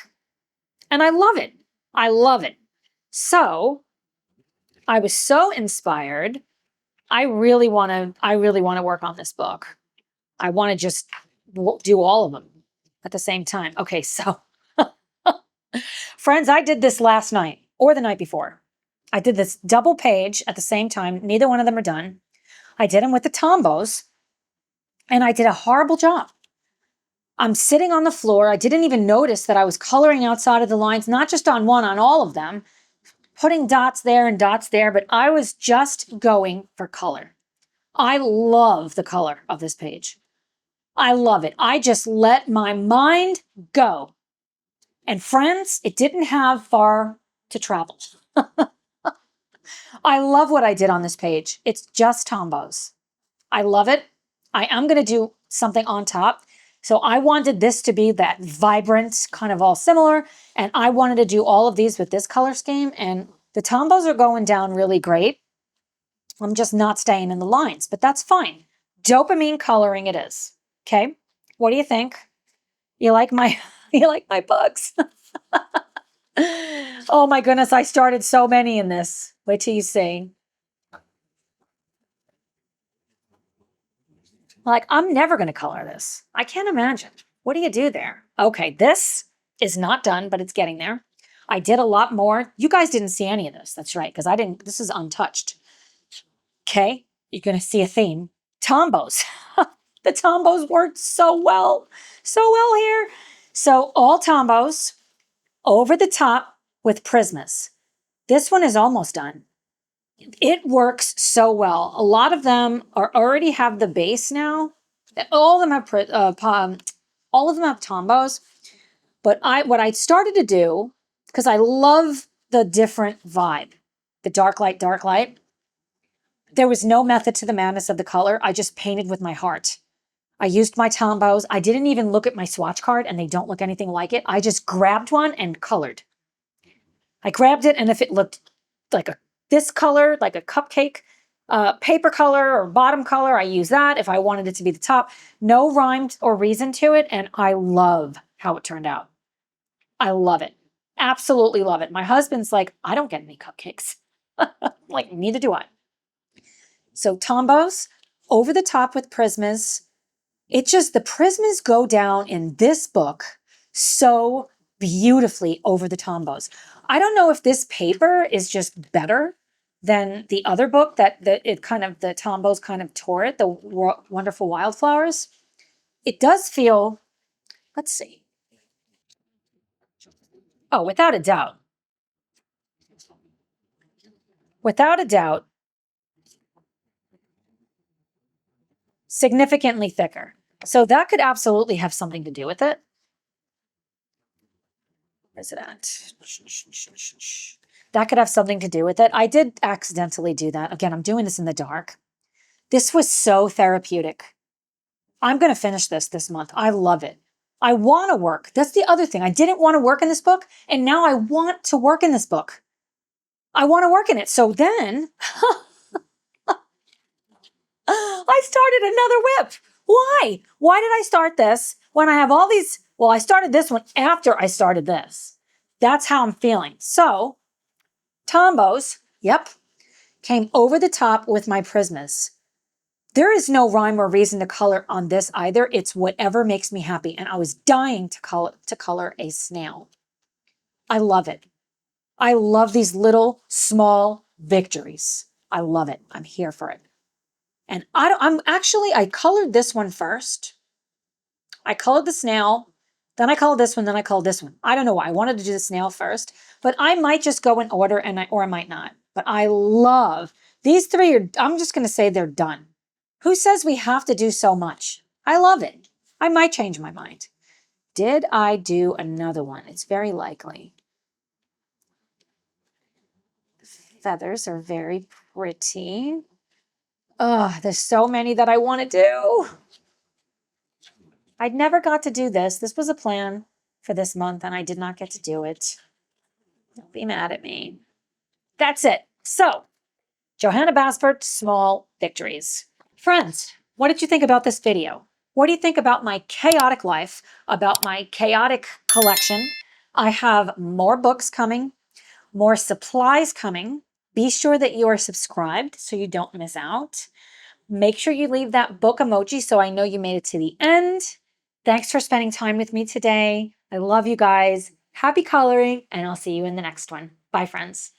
and I love it. I love it. So I was so inspired. I really want to work on this book. I want to just do all of them at the same time. Okay, so friends, I did this last night or the night before. I did this double page at the same time. Neither one of them are done. I did them with the Tombos, and I did a horrible job. I'm sitting on the floor. I didn't even notice that I was coloring outside of the lines, not just on one, on all of them, putting dots there and dots there, but I was just going for color. I love the color of this page. I love it. I just let my mind go. And friends, it didn't have far to travel. I love what I did on this page. It's just Tombos. I love it. I am going to do something on top. So I wanted this to be that vibrant, kind of all similar. And I wanted to do all of these with this color scheme. And the Tombos are going down really great. I'm just not staying in the lines, but that's fine. Dopamine coloring it is. Okay. What do you think? You like my, you like my bugs? Oh my goodness. I started so many in this. Wait till you see. Like, I'm never going to color this. I can't imagine. What do you do there? Okay, this is not done, but it's getting there. I did a lot more. You guys didn't see any of this. That's right, because I didn't. This is untouched. Okay, you're going to see a theme. Tombos. The Tombos worked so well here. So all Tombos over the top with Prismas. This one is almost done. It works so well. A lot of them already have the base now. All of them have Tombos. But what I started to do, because I love the different vibe, the dark light, dark light. There was no method to the madness of the color. I just painted with my heart. I used my Tombos. I didn't even look at my swatch card, and they don't look anything like it. I just grabbed one and colored. I grabbed it, and if it looked like this color, like a cupcake, paper color or bottom color, I use that. If I wanted it to be the top, no rhyme or reason to it, and I love how it turned out. I love it. Absolutely love it. My husband's like, I don't get any cupcakes. Like, neither do I. So Tombos, over the top with Prismas. The Prismas go down in this book so beautifully over the Tombos. I don't know if this paper is just better than the other book that the Tombos kind of tore it, the Wonderful Wildflowers. It does feel, let's see. Oh, without a doubt. Without a doubt, significantly thicker. So that could absolutely have something to do with it. Where's it at? That could have something to do with it. I did accidentally do that. Again, I'm doing this in the dark. This was so therapeutic. I'm going to finish this month. I love it. I want to work. That's the other thing. I didn't want to work in this book, and now I want to work in this book. I want to work in it. So then I started another whip. Why? Why did I start this when I have all these? Well, I started this one after I started this. That's how I'm feeling. So, Tombows, yep, came over the top with my Prismas. There is no rhyme or reason to color on this either. It's whatever makes me happy. And I was dying to color a snail. I love it. I love these little small victories. I love it. I'm here for it. And I colored this one first. I colored the snail, then I colored this one, then I colored this one. I don't know why. I wanted to do the snail first, but I might just go in order or I might not. But I love these three. I'm just going to say they're done. Who says we have to do so much? I love it. I might change my mind. Did I do another one? It's very likely. The feathers are very pretty. Oh, there's so many that I want to do. I never got to do this. This was a plan for this month, and I did not get to do it. Don't be mad at me. That's it. So, Johanna Basford, small victories. Friends, what did you think about this video? What do you think about my chaotic life, about my chaotic collection? I have more books coming, more supplies coming. Be sure that you are subscribed so you don't miss out. Make sure you leave that book emoji so I know you made it to the end. Thanks for spending time with me today. I love you guys. Happy coloring, and I'll see you in the next one. Bye, friends.